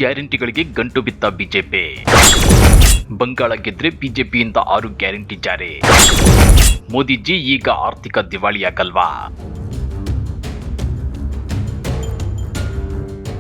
ಗ್ಯಾರಂಟಿಗಳಿಗೆ ಗಂಟು ಬಿತ್ತ ಬಿಜೆಪಿ. ಬಂಗಾಳ ಗೆದ್ರೆ ಬಿಜೆಪಿಯಿಂದ 6 ಗ್ಯಾರಂಟಿ ಜಾರಿ. ಮೋದಿಜಿ ಈಗ ಆರ್ಥಿಕ ದಿವಾಳಿಯಾಗಲ್ವಾ?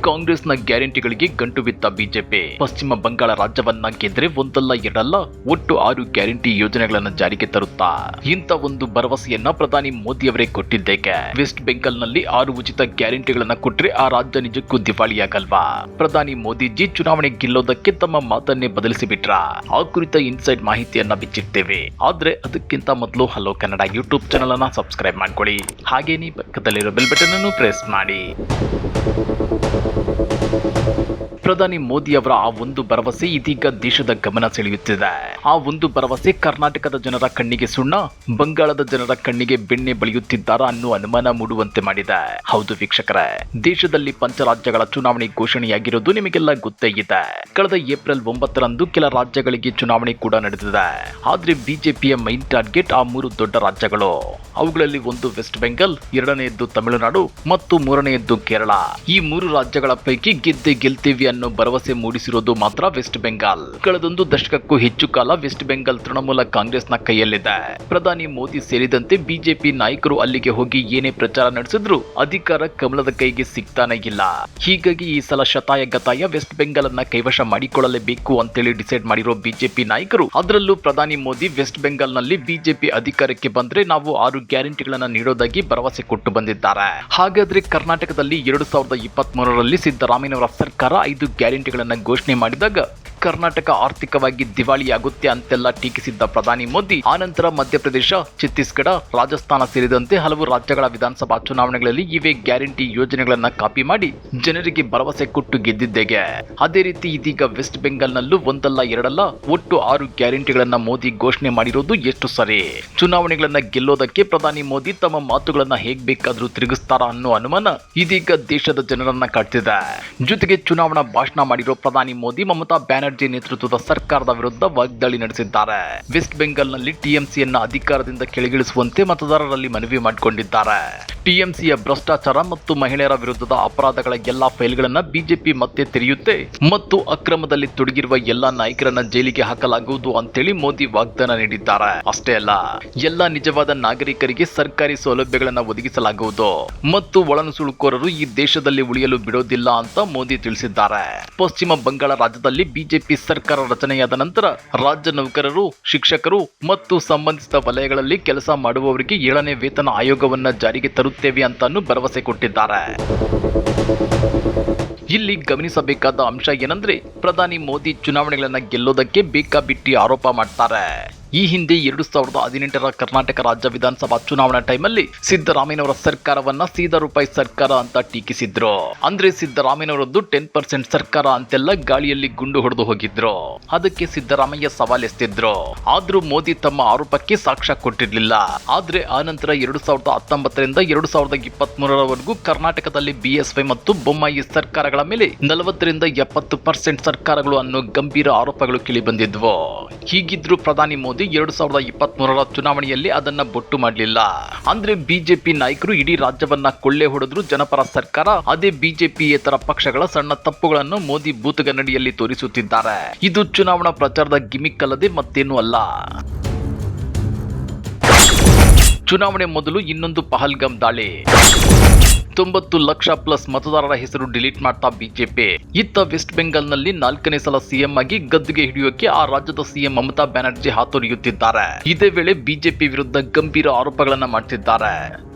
ಕಾಂಗ್ರೆಸ್ನ ಗ್ಯಾರಂಟಿಗಳಿಗೆ ಗಂಟು ಬಿತ್ತ ಬಿಜೆಪಿ ಪಶ್ಚಿಮ ಬಂಗಾಳ ರಾಜ್ಯವನ್ನ ಗೆದ್ರೆ ಒಂದಲ್ಲ ಎರಡಲ್ಲ ಒಟ್ಟು 6 ಗ್ಯಾರಂಟಿ ಯೋಜನೆಗಳನ್ನು ಜಾರಿಗೆ ತರುತ್ತಾ ಇಂಥ ಒಂದು ಭರವಸೆಯನ್ನ ಪ್ರಧಾನಿ ಮೋದಿ ಅವರೇ ಕೊಟ್ಟಿದ್ದೇಕೆ? ವೆಸ್ಟ್ ಬೆಂಗಾಲ್ನಲ್ಲಿ 6 ಉಚಿತ ಗ್ಯಾರಂಟಿಗಳನ್ನ ಕೊಟ್ರೆ ಆ ರಾಜ್ಯ ನಿಜಕ್ಕೂ ದಿವಾಳಿಯಾಗಲ್ವಾ? ಪ್ರಧಾನಿ ಮೋದಿಜಿ ಚುನಾವಣೆ ಗೆಲ್ಲೋದಕ್ಕೆ ತಮ್ಮ ಮಾತನ್ನೇ ಬದಲಿಸಿ ಬಿಟ್ರ? ಆ ಕುರಿತ ಇನ್ಸೈಡ್ ಮಾಹಿತಿಯನ್ನ ಬಿಚ್ಚಿಡ್ತೇವೆ. ಆದ್ರೆ ಅದಕ್ಕಿಂತ ಮೊದಲು ಹಲೋ ಕನ್ನಡ ಯೂಟ್ಯೂಬ್ ಚಾನಲ್ ಅನ್ನ ಸಬ್ಸ್ಕ್ರೈಬ್ ಮಾಡ್ಕೊಳ್ಳಿ. ಹಾಗೇನೇ ಪಕ್ಕದಲ್ಲಿರೋ ಬೆಲ್ ಬಟನ್ ಅನ್ನು ಪ್ರೆಸ್ ಮಾಡಿ. ಪ್ರಧಾನಿ ಮೋದಿ ಅವರ ಆ ಒಂದು ಭರವಸೆ ಇದೀಗ ದೇಶದ ಗಮನ ಸೆಳೆಯುತ್ತಿದೆ. ಆ ಒಂದು ಭರವಸೆ ಕರ್ನಾಟಕದ ಜನರ ಕಣ್ಣಿಗೆ ಸುಣ್ಣ, ಬಂಗಾಳದ ಜನರ ಕಣ್ಣಿಗೆ ಬೆಣ್ಣೆ ಬಳಿಯುತ್ತಿದ್ದಾರಾ ಅನ್ನೋ ಅನುಮಾನ ಮೂಡುವಂತೆ ಮಾಡಿದೆ. ಹೌದು ವೀಕ್ಷಕರೇ, ದೇಶದಲ್ಲಿ ಪಂಚರಾಜ್ಯಗಳ ಚುನಾವಣೆ ಘೋಷಣೆಯಾಗಿರೋದು ನಿಮಗೆಲ್ಲ ಗೊತ್ತೇ ಇದೆ. ಕಳೆದ ಏಪ್ರಿಲ್ 9ರಂದು ಕೆಲ ರಾಜ್ಯಗಳಿಗೆ ಚುನಾವಣೆ ಕೂಡ ನಡೆದಿದೆ. ಆದ್ರೆ ಬಿಜೆಪಿಯ ಮೈನ್ ಟಾರ್ಗೆಟ್ ಆ 3 ದೊಡ್ಡ ರಾಜ್ಯಗಳು. ಅವುಗಳಲ್ಲಿ ಒಂದು ವೆಸ್ಟ್ ಬೆಂಗಾಲ್, ಎರಡನೆಯದ್ದು ತಮಿಳುನಾಡು ಮತ್ತು ಮೂರನೆಯದ್ದು ಕೇರಳ. ಈ 3 ರಾಜ್ಯಗಳ ಪೈಕಿ ಗೆಲ್ತೀವಿ ಅನ್ನೋ ಭರವಸೆ ಮೂಡಿಸಿರೋದು ಮಾತ್ರ ವೆಸ್ಟ್ ಬೆಂಗಾಲ್. ಕಳೆದೊಂದು ದಶಕಕ್ಕೂ ಹೆಚ್ಚು ಕಾಲ ವೆಸ್ಟ್ ಬೆಂಗಾಲ್ ತೃಣಮೂಲ ಕಾಂಗ್ರೆಸ್ನ ಕೈಯಲ್ಲಿದೆ. ಪ್ರಧಾನಿ ಮೋದಿ ಸೇರಿದಂತೆ ಬಿಜೆಪಿ ನಾಯಕರು ಅಲ್ಲಿಗೆ ಹೋಗಿ ಏನೇ ಪ್ರಚಾರ ನಡೆಸಿದ್ರು ಅಧಿಕಾರ ಕಮಲದ ಕೈಗೆ ಸಿಗ್ತಾನೆ ಇಲ್ಲ. ಹೀಗಾಗಿ ಈ ಸಲ ಶತಾಯಗತಾಯ ವೆಸ್ಟ್ ಬೆಂಗಾಲ್ ಅನ್ನ ಕೈವಶ ಮಾಡಿಕೊಳ್ಳಲೇಬೇಕು ಅಂತೇಳಿ ಡಿಸೈಡ್ ಮಾಡಿರೋ ಬಿಜೆಪಿ ನಾಯಕರು, ಅದರಲ್ಲೂ ಪ್ರಧಾನಿ ಮೋದಿ ವೆಸ್ಟ್ ಬೆಂಗಾಲ್ ನಲ್ಲಿ ಬಿಜೆಪಿ ಅಧಿಕಾರಕ್ಕೆ ಬಂದ್ರೆ ನಾವು 6 ಗ್ಯಾರಂಟಿಗಳನ್ನ ನೀಡೋದಾಗಿ ಭರವಸೆ ಕೊಟ್ಟು ಬಂದಿದ್ದಾರೆ. ಹಾಗಾದ್ರೆ ಕರ್ನಾಟಕದಲ್ಲಿ 2023ರಲ್ಲಿ ಸಿದ್ದರಾಮಯ್ಯನವರ ಸರ್ಕಾರ 5 ಗ್ಯಾರಂಟಿಗಳನ್ನ ಘೋಷಣೆ ಮಾಡಿದಾಗ ಕರ್ನಾಟಕ ಆರ್ಥಿಕವಾಗಿ ದಿವಾಳಿಯಾಗುತ್ತೆ ಅಂತೆಲ್ಲ ಟೀಕಿಸಿದ್ದ ಪ್ರಧಾನಿ ಮೋದಿ ಆನಂತರ ಮಧ್ಯಪ್ರದೇಶ, ಛತ್ತೀಸ್ಗಢ, ರಾಜಸ್ಥಾನ ಸೇರಿದಂತೆ ಹಲವು ರಾಜ್ಯಗಳ ವಿಧಾನಸಭಾ ಚುನಾವಣೆಗಳಲ್ಲಿ ಇವೇ ಗ್ಯಾರಂಟಿ ಯೋಜನೆಗಳನ್ನ ಕಾಪಿ ಮಾಡಿ ಜನರಿಗೆ ಭರವಸೆ ಕೊಟ್ಟು ಗೆದ್ದಿದ್ದೇಗೆ. ಅದೇ ರೀತಿ ಇದೀಗ ವೆಸ್ಟ್ ಬೆಂಗಾಲ್ನಲ್ಲೂ ಒಂದಲ್ಲ ಎರಡಲ್ಲ ಒಟ್ಟು 6 ಗ್ಯಾರಂಟಿಗಳನ್ನ ಮೋದಿ ಘೋಷಣೆ ಮಾಡಿರೋದು ಎಷ್ಟು ಸರಿ? ಚುನಾವಣೆಗಳನ್ನ ಗೆಲ್ಲೋದಕ್ಕೆ ಪ್ರಧಾನಿ ಮೋದಿ ತಮ್ಮ ಮಾತುಗಳನ್ನ ಹೇಗ್ ಬೇಕಾದ್ರೂ ತಿರುಗಿಸ್ತಾರಾ ಅನ್ನೋ ಅನುಮಾನ ಇದೀಗ ದೇಶದ ಜನರನ್ನ ಕಾಡ್ತಿದೆ. ಜೊತೆಗೆ ಚುನಾವಣಾ ಭಾಷಣ ಮಾಡಿರೋ ಪ್ರಧಾನಿ ಮೋದಿ ಮಮತಾ ಬ್ಯಾನರ್ಜಿ ನೇತೃತ್ವದ ಸರ್ಕಾರದ ವಿರುದ್ಧ ವಾಗ್ದಾಳಿ ನಡೆಸಿದ್ದಾರೆ. ವೆಸ್ಟ್ ಬೆಂಗಾಲ್ನಲ್ಲಿ ಟಿಎಂಸಿಯನ್ನ ಅಧಿಕಾರದಿಂದ ಕೆಳಗಿಳಿಸುವಂತೆ ಮತದಾರರಲ್ಲಿ ಮನವಿ ಮಾಡಿಕೊಂಡಿದ್ದಾರೆ. ಟಿಎಂಸಿಯ ಭ್ರಷ್ಟಾಚಾರ ಮತ್ತು ಮಹಿಳೆಯರ ವಿರುದ್ಧದ ಅಪರಾಧಗಳ ಎಲ್ಲಾ ಫೈಲ್ಗಳನ್ನ ಬಿಜೆಪಿ ಮತ್ತೆ ತೆರೆಯುತ್ತೆ ಮತ್ತು ಅಕ್ರಮದಲ್ಲಿ ತೊಡಗಿರುವ ಎಲ್ಲಾ ನಾಯಕರನ್ನ ಜೈಲಿಗೆ ಹಾಕಲಾಗುವುದು ಅಂತೇಳಿ ಮೋದಿ ವಾಗ್ದಾನ ನೀಡಿದ್ದಾರೆ. ಅಷ್ಟೇ ಅಲ್ಲ, ಎಲ್ಲಾ ನಿಜವಾದ ನಾಗರಿಕರಿಗೆ ಸರ್ಕಾರಿ ಸೌಲಭ್ಯಗಳನ್ನ ಒದಗಿಸಲಾಗುವುದು ಮತ್ತು ಒಳನುಸುಳುಕೋರರು ಈ ದೇಶದಲ್ಲಿ ಉಳಿಯಲು ಬಿಡೋದಿಲ್ಲ ಅಂತ ಮೋದಿ ತಿಳಿಸಿದ್ದಾರೆ. ಪಶ್ಚಿಮ ಬಂಗಾಳ ರಾಜ್ಯದಲ್ಲಿ ಬಿಜೆಪಿ ಸರ್ಕಾರ ರಚನೆಯಾದ ನಂತರ ರಾಜ್ಯ ನೌಕರರು, ಶಿಕ್ಷಕರು ಮತ್ತು ಸಂಬಂಧಿಸಿದ ವಲಯಗಳಲ್ಲಿ ಕೆಲಸ ಮಾಡುವವರಿಗೆ 7ನೇ ವೇತನ ಆಯೋಗವನ್ನ ಜಾರಿಗೆ ತರುತ್ತೇವೆ ಅಂತಾನು ಭರವಸೆ ಕೊಟ್ಟಿದ್ದಾರೆ. ಇಲ್ಲಿ ಗಮನಿಸಬೇಕಾದ ಅಂಶ ಏನಂದ್ರೆ, ಪ್ರಧಾನಿ ಮೋದಿ ಚುನಾವಣೆಗಳನ್ನ ಗೆಲ್ಲೋದಕ್ಕೆ ಬೇಕಾಬಿಟ್ಟಿ ಆರೋಪ ಮಾಡ್ತಾರೆ. ಈ ಹಿಂದೆ 2018ರ ಕರ್ನಾಟಕ ರಾಜ್ಯ ವಿಧಾನಸಭಾ ಚುನಾವಣಾ ಟೈಮಲ್ಲಿ ಸಿದ್ದರಾಮಯ್ಯನವರ ಸರ್ಕಾರವನ್ನ ಸೀದಾ ರೂಪಾಯಿ ಸರ್ಕಾರ ಅಂತ ಟೀಕಿಸಿದ್ರು. ಅಂದ್ರೆ ಸಿದ್ದರಾಮಯ್ಯನವರದ್ದು 10% ಸರ್ಕಾರ ಅಂತೆಲ್ಲ ಗಾಳಿಯಲ್ಲಿ ಗುಂಡು ಹೊಡೆದು ಹೋಗಿದ್ರು. ಅದಕ್ಕೆ ಸಿದ್ದರಾಮಯ್ಯ ಸವಾಲೆಸ್ತಿದ್ರು. ಆದ್ರೂ ಮೋದಿ ತಮ್ಮ ಆರೋಪಕ್ಕೆ ಸಾಕ್ಷ್ಯ ಕೊಟ್ಟಿರ್ಲಿಲ್ಲ. ಆದ್ರೆ ಆನಂತರ 2019ರಿಂದ 2023ರವರೆಗೂ ಕರ್ನಾಟಕದಲ್ಲಿ ಬಿಎಸ್ವೈ ಮತ್ತು ಬೊಮ್ಮಾಯಿ ಸರ್ಕಾರಗಳ ಮೇಲೆ 40ರಿಂದ 70% ಸರ್ಕಾರಗಳು ಅನ್ನೋ ಗಂಭೀರ ಆರೋಪಗಳು ಕೇಳಿ ಬಂದಿದ್ವು. ಹೀಗಿದ್ರು ಪ್ರಧಾನಿ ಮೋದಿ 2023ರ ಚುನಾವಣೆಯಲ್ಲಿ ಅದನ್ನ ಬೊಟ್ಟು ಮಾಡಲಿಲ್ಲ. ಅಂದ್ರೆ ಬಿಜೆಪಿ ನಾಯಕರು ಇಡೀ ರಾಜ್ಯವನ್ನ ಕೊಳ್ಳೆ ಹೊಡೆದ್ರು ಜನಪರ ಸರ್ಕಾರ. ಅದೇ ಬಿಜೆಪಿಯೇತರ ಪಕ್ಷಗಳ ಸಣ್ಣ ತಪ್ಪುಗಳನ್ನು ಮೋದಿ ಬೂತುಗನ್ನಡಿಯಲ್ಲಿ ತೋರಿಸುತ್ತಿದ್ದಾರೆ. ಇದು ಚುನಾವಣಾ ಪ್ರಚಾರದ ಗಿಮಿಕ್ ಅಲ್ಲದೆ ಮತ್ತೇನೂ ಅಲ್ಲ. ಚುನಾವಣೆ ಮೊದಲು ಇನ್ನೊಂದು ಪಹಲ್ಗಾಮ್ ದಾಳಿ. 90 ಲಕ್ಷ ಪ್ಲಸ್ ಮತದಾರರ ಹೆಸರು ಡಿಲೀಟ್ ಮಾಡ್ತಾ ಬಿಜೆಪಿ. ಇತ್ತ ವೆಸ್ಟ್ ಬೆಂಗಾಲ್ನಲ್ಲಿ 4ನೇ ಸಲ ಸಿಎಂ ಆಗಿ ಗದ್ದುಗೆ ಹಿಡಿಯೋಕೆ ಆ ರಾಜ್ಯದ ಸಿಎಂ ಮಮತಾ ಬ್ಯಾನರ್ಜಿ ಹಾತೊರೆಯುತ್ತಿದ್ದಾರೆ. ಇದೇ ವೇಳೆ ಬಿಜೆಪಿ ವಿರುದ್ಧ ಗಂಭೀರ ಆರೋಪಗಳನ್ನ ಮಾಡ್ತಿದ್ದಾರೆ.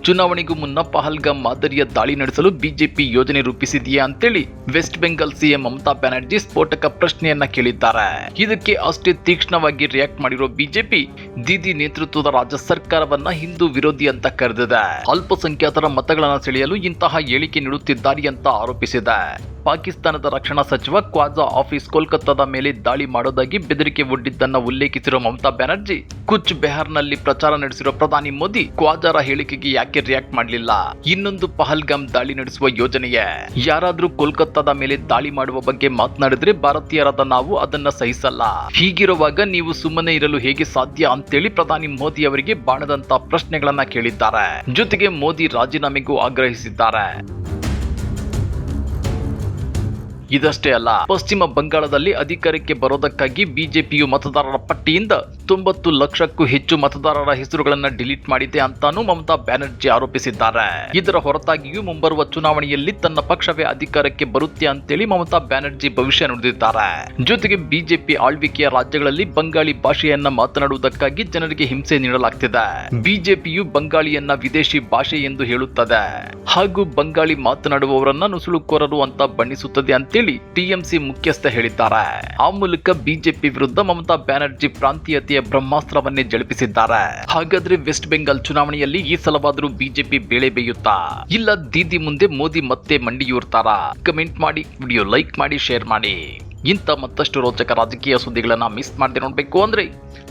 ಚುನಾವಣೆಗೂ ಮುನ್ನ ಪಹಲ್ಗಾಮ್ ಮಾದರಿಯ ದಾಳಿ ನಡೆಸಲು ಬಿಜೆಪಿ ಯೋಜನೆ ರೂಪಿಸಿದೆಯಾ ಅಂತೇಳಿ ವೆಸ್ಟ್ ಬೆಂಗಾಲ್ ಸಿಎಂ ಮಮತಾ ಬ್ಯಾನರ್ಜಿ ಸ್ಫೋಟಕ ಪ್ರಶ್ನೆಯನ್ನ ಕೇಳಿದ್ದಾರೆ. ಇದಕ್ಕೆ ಅಷ್ಟೇ ತೀಕ್ಷ್ಣವಾಗಿ ರಿಯಾಕ್ಟ್ ಮಾಡಿರೋ ಬಿಜೆಪಿ ದೀದಿ ನೇತೃತ್ವದ ರಾಜ್ಯ ಸರ್ಕಾರವನ್ನ ಹಿಂದೂ ವಿರೋಧಿ ಅಂತ ಕರೆದಿದೆ. ಅಲ್ಪಸಂಖ್ಯಾತರ ಮತಗಳನ್ನ ಸೆಳೆಯಲು ಇಂತಹ ಹೇಳಿಕೆ ನೀಡುತ್ತಿದ್ದಾರೆ ಅಂತ ಆರೋಪಿಸಿದೆ. ಪಾಕಿಸ್ತಾನದ ರಕ್ಷಣಾ ಸಚಿವ ಕ್ವಾಜಾ ಆಫೀಸ್ ಕೋಲ್ಕತ್ತಾದ ಮೇಲೆ ದಾಳಿ ಮಾಡೋದಾಗಿ ಬೆದರಿಕೆ ಒಡ್ಡಿದ್ದನ್ನ ಉಲ್ಲೇಖಿಸಿರೋ ಮಮತಾ ಬ್ಯಾನರ್ಜಿ ಕುಚ್ ಬೆಹಾರ್ನಲ್ಲಿ ಪ್ರಚಾರ ನಡೆಸಿರೋ ಪ್ರಧಾನಿ ಮೋದಿ ಕ್ವಾಜಾರ ಹೇಳಿಕೆಗೆ ಯಾಕೆ ರಿಯಾಕ್ಟ್ ಮಾಡಲಿಲ್ಲ? ಇನ್ನೊಂದು ಪಹಲ್ಗಾಮ್ ದಾಳಿ ನಡೆಸುವ ಯೋಜನೆಯೇ? ಯಾರಾದ್ರೂ ಕೋಲ್ಕತ್ತಾದ ಮೇಲೆ ದಾಳಿ ಮಾಡುವ ಬಗ್ಗೆ ಮಾತನಾಡಿದ್ರೆ ಭಾರತೀಯರಾದ ನಾವು ಅದನ್ನ ಸಹಿಸಲ್ಲ. ಹೀಗಿರುವಾಗ ನೀವು ಸುಮ್ಮನೆ ಇರಲು ಹೇಗೆ ಸಾಧ್ಯ ಅಂತೇಳಿ ಪ್ರಧಾನಿ ಮೋದಿ ಅವರಿಗೆ ಬಾಣದಂತ ಪ್ರಶ್ನೆಗಳನ್ನ ಕೇಳಿದ್ದಾರೆ. ಜೊತೆಗೆ ಮೋದಿ ರಾಜೀನಾಮೆಗೂ ಆಗ್ರಹಿಸಿದ್ದಾರೆ. ಇದಷ್ಟೇ ಅಲ್ಲ, ಪಶ್ಚಿಮ ಬಂಗಾಳದಲ್ಲಿ ಅಧಿಕಾರಕ್ಕೆ ಬರೋದಕ್ಕಾಗಿ ಬಿಜೆಪಿಯು ಮತದಾರರ ಪಟ್ಟಿಯಿಂದ 90 ಲಕ್ಷಕ್ಕೂ ಹೆಚ್ಚು ಮತದಾರರ ಹೆಸರುಗಳನ್ನ ಡಿಲೀಟ್ ಮಾಡಿದೆ ಅಂತಾನೂ ಮಮತಾ ಬ್ಯಾನರ್ಜಿ ಆರೋಪಿಸಿದ್ದಾರೆ. ಇದರ ಹೊರತಾಗಿಯೂ ಮುಂಬರುವ ಚುನಾವಣೆಯಲ್ಲಿ ತನ್ನ ಪಕ್ಷವೇ ಅಧಿಕಾರಕ್ಕೆ ಬರುತ್ತೆ ಅಂತೇಳಿ ಮಮತಾ ಬ್ಯಾನರ್ಜಿ ಭವಿಷ್ಯ ನುಡಿದಿದ್ದಾರೆ. ಜೊತೆಗೆ ಬಿಜೆಪಿ ಆಳ್ವಿಕೆಯ ರಾಜ್ಯಗಳಲ್ಲಿ ಬಂಗಾಳಿ ಭಾಷೆಯನ್ನ ಮಾತನಾಡುವುದಕ್ಕಾಗಿ ಜನರಿಗೆ ಹಿಂಸೆ ನೀಡಲಾಗ್ತಿದೆ. ಬಿಜೆಪಿಯು ಬಂಗಾಳಿಯನ್ನ ವಿದೇಶಿ ಭಾಷೆ ಎಂದು ಹೇಳುತ್ತದೆ ಹಾಗೂ ಬಂಗಾಳಿ ಮಾತನಾಡುವವರನ್ನ ನುಸುಳುಕೋರರು ಅಂತ ಬಣ್ಣಿಸುತ್ತದೆ ಅಂತೇಳಿ ಟಿಎಂಸಿ ಮುಖ್ಯಸ್ಥ ಹೇಳಿದ್ದಾರೆ. ಆ ಮೂಲಕ ಬಿಜೆಪಿ ವಿರುದ್ಧ ಮಮತಾ ಬ್ಯಾನರ್ಜಿ ಪ್ರಾಂತೀಯತೆಯ ಬ್ರಹ್ಮಾಸ್ತ್ರವನ್ನೇ ಜಳಿಪಿಸಿದ್ದಾರೆ. ಹಾಗಾದ್ರೆ ವೆಸ್ಟ್ ಬೆಂಗಾಲ್ ಚುನಾವಣೆಯಲ್ಲಿ ಈ ಸಲವಾದರೂ ಬಿಜೆಪಿ ಬೇಳೆ ಬೇಯುತ್ತಾ, ಇಲ್ಲ ದೀದಿ ಮುಂದೆ ಮೋದಿ ಮತ್ತೆ ಮಂಡಿಯೂರ್ತಾರಾ? ಕಮೆಂಟ್ ಮಾಡಿ, ವಿಡಿಯೋ ಲೈಕ್ ಮಾಡಿ, ಶೇರ್ ಮಾಡಿ. ಇಂಥ ಮತ್ತಷ್ಟು ರೋಚಕ ರಾಜಕೀಯ ಸುದ್ದಿಗಳನ್ನ ಮಿಸ್ ಮಾಡದೆ ನೋಡ್ಬೇಕು ಅಂದ್ರೆ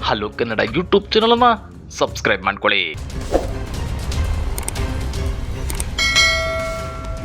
ಹಲೋ ಕನ್ನಡ ಯೂಟ್ಯೂಬ್ ಚಾನಲ್ ಅನ್ನ ಸಬ್ಸ್ಕ್ರೈಬ್ ಮಾಡ್ಕೊಳ್ಳಿ.